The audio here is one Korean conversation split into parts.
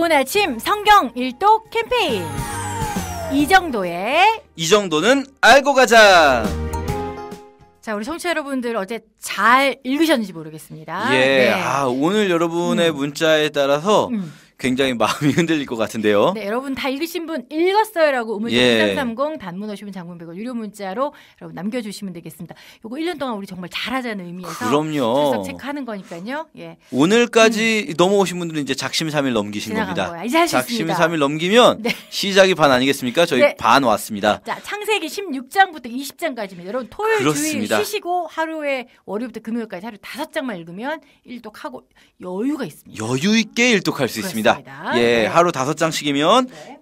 좋은 아침 성경 일독 캠페인 이 정도는 알고 가자. 자, 우리 청취자 여러분들 어제 잘 읽으셨는지 모르겠습니다. 예, 네. 오늘 여러분의 문자에 따라서 굉장히 마음이 흔들릴 것 같은데요. 네, 여러분 다 읽으신 분 읽었어요라고 우문자 예. 1330 단문 50원 장문 100원 유료 문자로 여러분 남겨주시면 되겠습니다. 요거 1년 동안 우리 정말 잘하자는 의미에서 그럼요. 출석 체크하는 거니까요. 예. 오늘까지 넘어오신 분들은 이제 작심삼일 넘기신 지나간 겁니다. 거야. 이제 할 수 있습니다. 작심삼일 넘기면 네. 시작이 반 아니겠습니까? 저희 네. 반 왔습니다. 자, 창세기 16장부터 20장까지입니다. 여러분 토요일 그렇습니다. 주일 쉬시고 하루에 월요일부터 금요일까지 하루 5장만 읽으면 일독하고 여유가 있습니다. 여유 있게 일독할 수 있습니다. 그렇습니다. 예, 네. 하루 5장씩이면 네.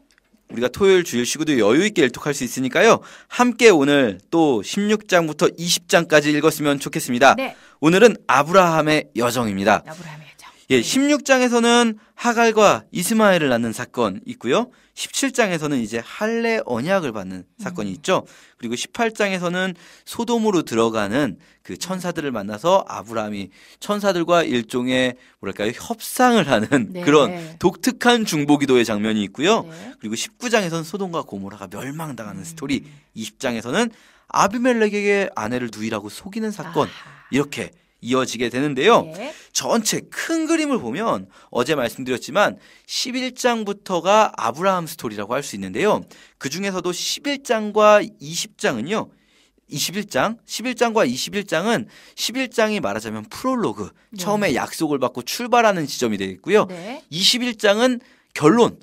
우리가 토요일 주일 쉬고도 여유 있게 일독할 수 있으니까요. 함께 오늘 또 16장부터 20장까지 읽었으면 좋겠습니다. 네. 오늘은 아브라함의 여정입니다. 아브라함의 여정. 예, 16장에서는 하갈과 이스마엘을 낳는 사건 있고요. 17장에서는 이제 할례 언약을 받는 사건이 있죠. 그리고 18장에서는 소돔으로 들어가는 그 천사들을 만나서 아브라함이 천사들과 일종의 뭐랄까요? 협상을 하는 네. 그런 독특한 중보기도의 장면이 있고요. 네. 그리고 19장에서는 소돔과 고모라가 멸망당하는 스토리, 20장에서는 아비멜렉에게 아내를 누이라고 속이는 사건, 아하. 이렇게 이어지게 되는데요. 네. 전체 큰 그림을 보면 어제 말씀드렸지만 11장부터가 아브라함 스토리라고 할 수 있는데요. 그 중에서도 11장과 20장은요. 11장과 21장은 11장이 말하자면 프롤로그, 네. 처음에 약속을 받고 출발하는 지점이 되겠고요. 네. 21장은 결론,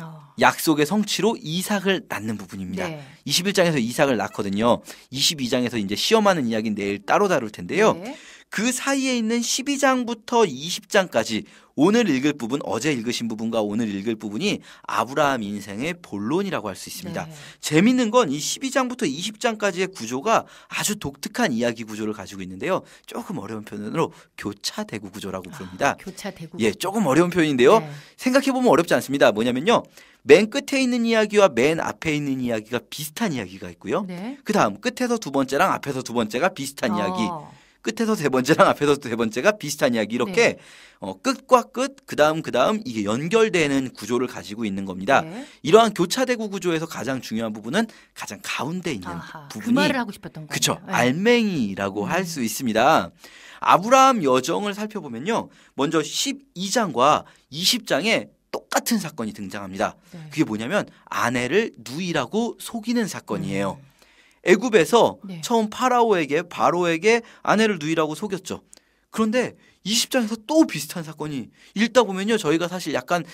어. 약속의 성취로 이삭을 낳는 부분입니다. 네. 21장에서 이삭을 낳거든요. 22장에서 이제 시험하는 이야기는 내일 따로 다룰 텐데요. 네. 그 사이에 있는 12장부터 20장까지 오늘 읽을 부분, 어제 읽으신 부분과 오늘 읽을 부분이 아브라함 인생의 본론이라고 할 수 있습니다. 네. 재밌는 건 이 12장부터 20장까지의 구조가 아주 독특한 이야기 구조를 가지고 있는데요. 조금 어려운 표현으로 교차대구 구조라고 부릅니다. 교차대구. 예, 조금 어려운 표현인데요. 네. 생각해보면 어렵지 않습니다. 뭐냐면요. 맨 끝에 있는 이야기와 맨 앞에 있는 이야기가 비슷한 이야기가 있고요. 네. 그 다음 끝에서 두 번째랑 앞에서 두 번째가 비슷한 이야기. 어. 끝에서 세 번째랑 앞에서 세 번째가 비슷한 이야기. 이렇게 네. 끝과 끝, 그 다음 이게 연결되는 구조를 가지고 있는 겁니다. 네. 이러한 교차대구 구조에서 가장 중요한 부분은 가장 가운데 있는 아하. 그 부분이 말을 하고 싶었던 거예요. 그쵸. 네. 알맹이라고 할 수 있습니다. 아브라함 여정을 살펴보면요. 먼저 12장과 20장에 똑같은 사건이 등장합니다. 네. 그게 뭐냐면 아내를 누이라고 속이는 사건이에요. 애굽에서 네. 처음 바로에게 아내를 누이라고 속였죠. 그런데 20장에서 또 비슷한 사건이 읽다 보면요. 저희가 사실 약간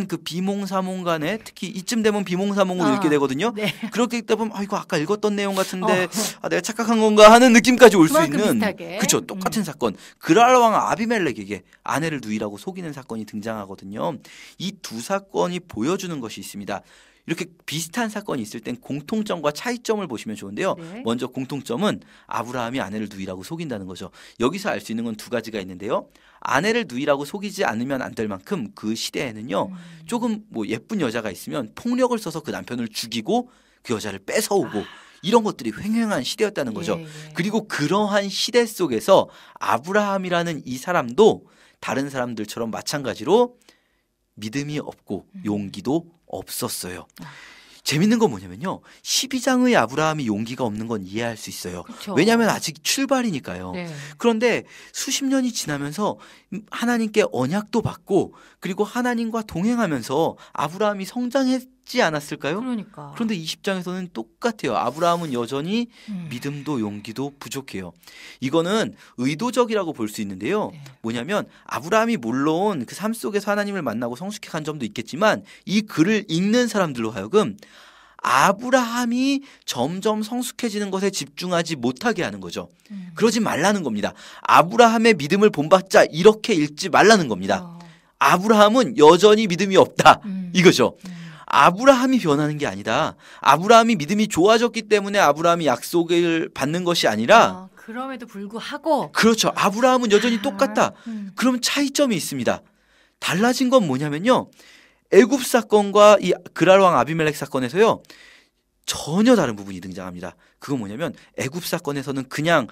그 비몽사몽간에 특히 이쯤 되면 비몽사몽으로 읽게 되거든요. 네. 그렇게 읽다 보면 이거 아까 읽었던 내용 같은데 내가 착각한 건가 하는 느낌까지 올 수 그만큼 있는 비슷하게. 그렇죠. 똑같은 사건. 그랄 왕 아비멜렉에게 아내를 누이라고 속이는 사건이 등장하거든요. 이 두 사건이 보여주는 것이 있습니다. 이렇게 비슷한 사건이 있을 땐 공통점과 차이점을 보시면 좋은데요. 네. 먼저 공통점은 아브라함이 아내를 누이라고 속인다는 거죠. 여기서 알 수 있는 건 두 가지가 있는데요. 아내를 누이라고 속이지 않으면 안 될 만큼 그 시대에는요. 조금 뭐 예쁜 여자가 있으면 폭력을 써서 그 남편을 죽이고 그 여자를 뺏어오고 이런 것들이 횡행한 시대였다는 거죠. 예. 그리고 그러한 시대 속에서 아브라함이라는 이 사람도 다른 사람들처럼 마찬가지로 믿음이 없고 용기도 없었어요. 재밌는 건 뭐냐면요. 12장의 아브라함이 용기가 없는 건 이해할 수 있어요. 그쵸. 왜냐하면 아직 출발이니까요. 네. 그런데 수십 년이 지나면서 하나님께 언약도 받고 그리고 하나님과 동행하면서 아브라함이 성장했지 않았을까요? 그러니까. 그런데 20장에서는 똑같아요. 아브라함은 여전히 믿음도 용기도 부족해요. 이거는 의도적이라고 볼 수 있는데요. 네. 뭐냐면 아브라함이 물론 그 삶 속에서 하나님을 만나고 성숙해 간 점도 있겠지만 이 글을 읽는 사람들로 하여금 아브라함이 점점 성숙해지는 것에 집중하지 못하게 하는 거죠. 그러지 말라는 겁니다. 아브라함의 믿음을 본받자 이렇게 읽지 말라는 겁니다. 아브라함은 여전히 믿음이 없다. 이거죠. 아브라함이 변하는 게 아니다. 아브라함이 믿음이 좋아졌기 때문에 아브라함이 약속을 받는 것이 아니라 그럼에도 불구하고 그렇죠. 아브라함은 여전히 똑같다. 그럼 차이점이 있습니다. 달라진 건 뭐냐면요. 애굽 사건과 이 그랄 왕 아비멜렉 사건에서요. 전혀 다른 부분이 등장합니다. 그건 뭐냐면 애굽 사건에서는 그냥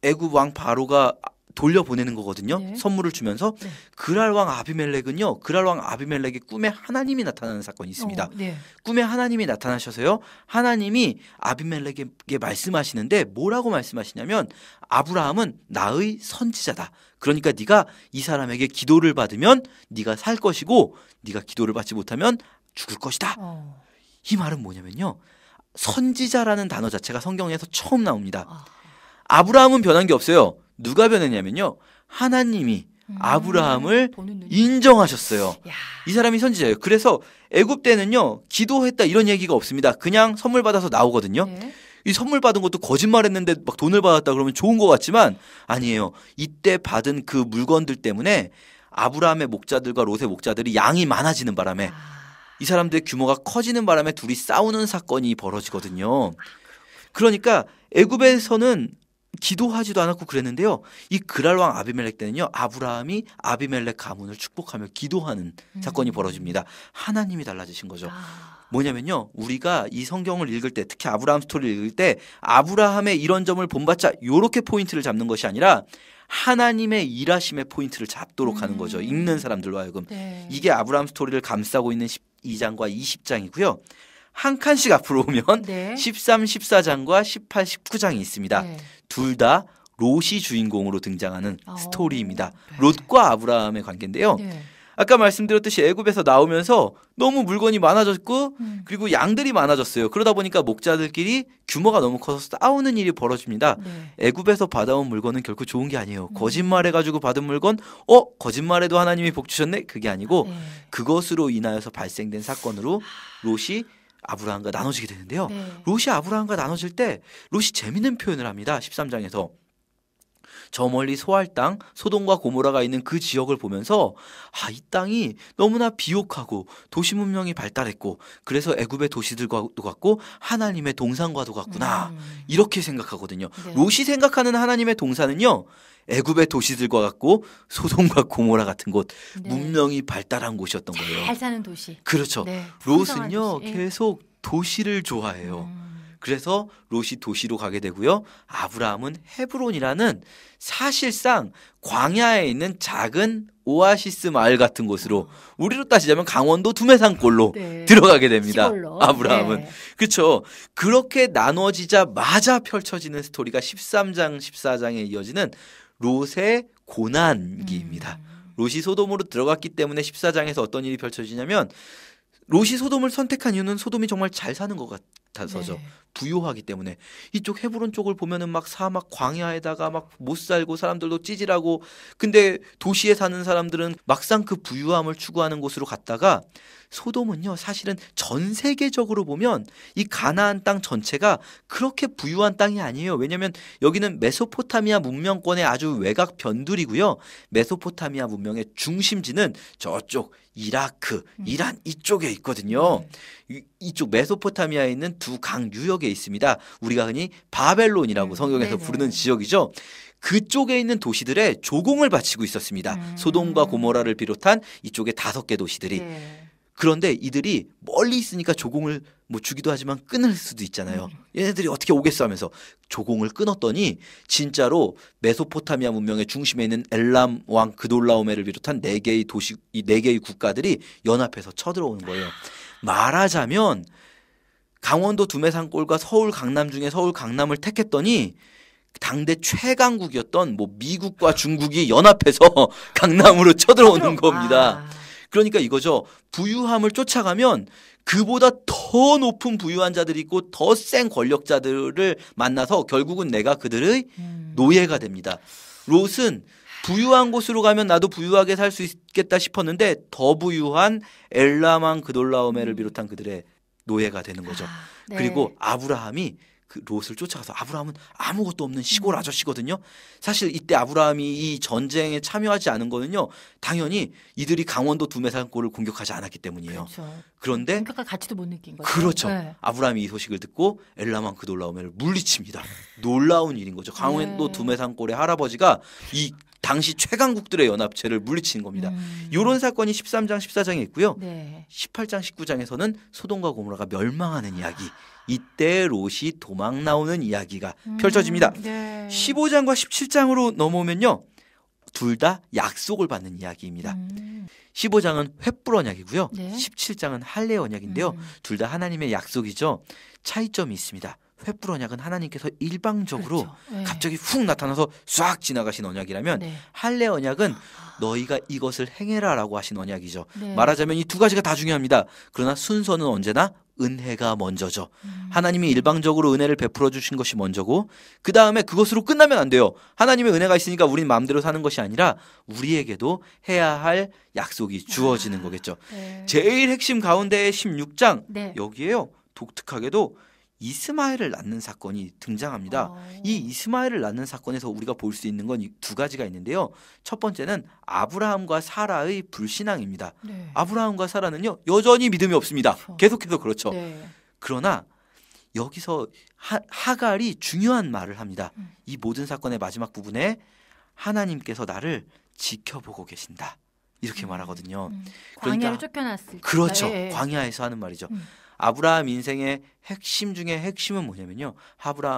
애굽 왕 바로가 돌려보내는 거거든요. 네. 선물을 주면서. 네. 그랄 왕 아비멜렉은요. 그랄 왕 아비멜렉의 꿈에 하나님이 나타나는 사건이 있습니다. 네. 꿈에 하나님이 나타나셔서요. 하나님이 아비멜렉에게 말씀하시는데 뭐라고 말씀하시냐면 아브라함은 나의 선지자다. 그러니까 네가 이 사람에게 기도를 받으면 네가 살 것이고 네가 기도를 받지 못하면 죽을 것이다. 이 말은 뭐냐면요. 선지자라는 단어 자체가 성경에서 처음 나옵니다. 아브라함은 변한 게 없어요. 누가 변했냐면요. 하나님이 아브라함을 인정하셨어요. 야. 이 사람이 선지자예요. 그래서 애굽 때는요. 기도했다 이런 얘기가 없습니다. 그냥 선물 받아서 나오거든요. 네. 이 선물 받은 것도 거짓말했는데 막 돈을 받았다 그러면 좋은 것 같지만 아니에요. 이때 받은 그 물건들 때문에 아브라함의 목자들과 롯의 목자들이 양이 많아지는 바람에 이 사람들의 규모가 커지는 바람에 둘이 싸우는 사건이 벌어지거든요. 그러니까 애굽에서는 기도하지도 않았고 그랬는데요. 이 그랄 왕 아비멜렉 때는요. 아브라함이 아비멜렉 가문을 축복하며 기도하는 사건이 벌어집니다. 하나님이 달라지신 거죠. 뭐냐면요. 우리가 이 성경을 읽을 때 특히 아브라함 스토리를 읽을 때 아브라함의 이런 점을 본받자 요렇게 포인트를 잡는 것이 아니라 하나님의 일하심의 포인트를 잡도록 하는 거죠. 읽는 사람들로 하여금. 네. 이게 아브라함 스토리를 감싸고 있는 12장과 20장이고요. 한 칸씩 앞으로 오면 네. 13, 14장과 18, 19장이 있습니다. 네. 둘 다 롯이 주인공으로 등장하는 스토리입니다. 네. 롯과 아브라함의 관계인데요. 네. 아까 말씀드렸듯이 애굽에서 나오면서 너무 물건이 많아졌고 그리고 양들이 많아졌어요. 그러다 보니까 목자들끼리 규모가 너무 커서 싸우는 일이 벌어집니다. 네. 애굽에서 받아온 물건은 결코 좋은 게 아니에요. 거짓말해가지고 받은 물건 거짓말해도 하나님이 복 주셨네? 그게 아니고 네. 그것으로 인하여서 발생된 사건으로 롯이 아브라함과 나눠지게 되는데요. 네. 롯이 아브라함과 나눠질 때 롯이 재밌는 표현을 합니다. 13장에서. 저 멀리 소알 땅 소돔과 고모라가 있는 그 지역을 보면서 이 땅이 너무나 비옥하고 도시 문명이 발달했고 그래서 애굽의 도시들과도 같고 하나님의 동산과도 같구나 이렇게 생각하거든요. 네. 롯이 생각하는 하나님의 동산은요. 애굽의 도시들과 같고 소돔과 고모라 같은 곳 네. 문명이 발달한 곳이었던 거예요. 잘 사는 도시. 그렇죠. 네. 풍성한 롯은요 도시. 계속 도시를 좋아해요. 그래서 롯이 도시로 가게 되고요. 아브라함은 헤브론이라는 사실상 광야에 있는 작은 오아시스 마을 같은 곳으로 우리로 따지자면 강원도 두메산골로 네. 들어가게 됩니다. 시골로. 아브라함은. 네. 그렇죠. 그렇게 나눠지자마자 펼쳐지는 스토리가 13장, 14장에 이어지는 롯의 고난기입니다. 롯이 소돔으로 들어갔기 때문에 14장에서 어떤 일이 펼쳐지냐면 롯이 소돔을 선택한 이유는 소돔이 정말 잘 사는 것 같아서죠. 네. 부유하기 때문에. 이쪽 헤브론 쪽을 보면은 막 사막 광야에다가 막 못 살고 사람들도 찌질하고 근데 도시에 사는 사람들은 막상 그 부유함을 추구하는 곳으로 갔다가 소돔은요 사실은 전 세계적으로 보면 이 가나안 땅 전체가 그렇게 부유한 땅이 아니에요. 왜냐하면 여기는 메소포타미아 문명권의 아주 외곽 변두리고요. 메소포타미아 문명의 중심지는 저쪽 이라크, 이란 이쪽에 있거든요. 이쪽 메소포타미아에 있는 두 강 유역에 있습니다. 우리가 흔히 바벨론이라고 성경에서 네네. 부르는 지역이죠. 그쪽에 있는 도시들에 조공을 바치고 있었습니다. 소돔과 고모라를 비롯한 이쪽에 5개 도시들이. 네. 그런데 이들이 멀리 있으니까 조공을 뭐 주기도 하지만 끊을 수도 있잖아요. 얘네들이 어떻게 오겠어 하면서 조공을 끊었더니 진짜로 메소포타미아 문명의 중심에 있는 엘람 왕 그돌라오메를 비롯한 4개의 도시, 이 4개의 국가들이 연합해서 쳐들어오는 거예요. 말하자면 강원도 두메산골과 서울 강남 중에 서울 강남을 택했더니 당대 최강국이었던 뭐 미국과 중국이 연합해서 강남으로 쳐들어오는 겁니다. 그러니까 이거죠. 부유함을 쫓아가면 그보다 더 높은 부유한 자들이 있고 더 센 권력자들을 만나서 결국은 내가 그들의 노예가 됩니다. 롯은 부유한 곳으로 가면 나도 부유하게 살 수 있겠다 싶었는데 더 부유한 엘라만 그돌라오메를 비롯한 그들의 노예가 되는 거죠. 네. 그리고 아브라함이 그 롯을 쫓아가서 아브라함은 아무것도 없는 시골 아저씨거든요. 사실 이때 아브라함이 이 전쟁에 참여하지 않은 거는요. 당연히 이들이 강원도 두메산골을 공격하지 않았기 때문이에요. 그렇죠. 그런데 본격화 가치도 못 느낀 거죠. 그렇죠. 네. 아브라함이 이 소식을 듣고 엘라만 그돌라오메를 물리칩니다. 놀라운 일인 거죠. 강원도 네. 두메산골의 할아버지가 이 당시 최강국들의 연합체를 물리치는 겁니다. 이런 사건이 13장, 14장에 있고요. 네. 18장, 19장에서는 소돔과 고모라가 멸망하는 이야기. 이때 롯이 도망 나오는 이야기가 펼쳐집니다. 네. 15장과 17장으로 넘어오면요. 둘 다 약속을 받는 이야기입니다. 15장은 횃불 언약이고요. 네. 17장은 할례 언약인데요. 둘 다 하나님의 약속이죠. 차이점이 있습니다. 횃불 언약은 하나님께서 일방적으로 그렇죠. 네. 갑자기 훅 나타나서 싹 지나가신 언약이라면 네. 할례 언약은 너희가 이것을 행해라라고 하신 언약이죠. 네. 말하자면 이 두 가지가 다 중요합니다. 그러나 순서는 언제나 은혜가 먼저죠. 하나님이 일방적으로 은혜를 베풀어 주신 것이 먼저고 그 다음에 그것으로 끝나면 안 돼요. 하나님의 은혜가 있으니까 우리는 마음대로 사는 것이 아니라 우리에게도 해야 할 약속이 주어지는 거겠죠. 네. 제일 핵심 가운데의 16장 네. 여기에요. 독특하게도 이스마엘을 낳는 사건이 등장합니다. 이 이스마엘을 낳는 사건에서 우리가 볼 수 있는 건 두 가지가 있는데요. 첫 번째는 아브라함과 사라의 불신앙입니다. 네. 아브라함과 사라는요 여전히 믿음이 없습니다. 그렇죠. 계속해서 그렇죠. 네. 그러나 여기서 하갈이 중요한 말을 합니다. 이 모든 사건의 마지막 부분에 하나님께서 나를 지켜보고 계신다. 이렇게 말하거든요. 광야로 쫓겨났을 그렇죠. 때. 광야에서 하는 말이죠. 아브라함 인생의 핵심 중에 핵심은 뭐냐면요.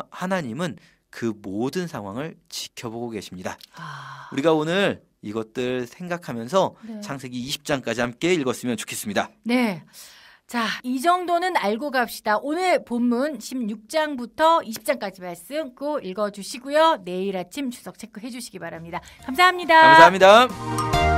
하나님은 그 모든 상황을 지켜보고 계십니다. 우리가 오늘 이것들 생각하면서 네. 창세기 20장까지 함께 읽었으면 좋겠습니다. 네. 자, 이 정도는 알고 갑시다. 오늘 본문 16장부터 20장까지 말씀 꼭 읽어주시고요. 내일 아침 주석 체크해 주시기 바랍니다. 감사합니다. 감사합니다.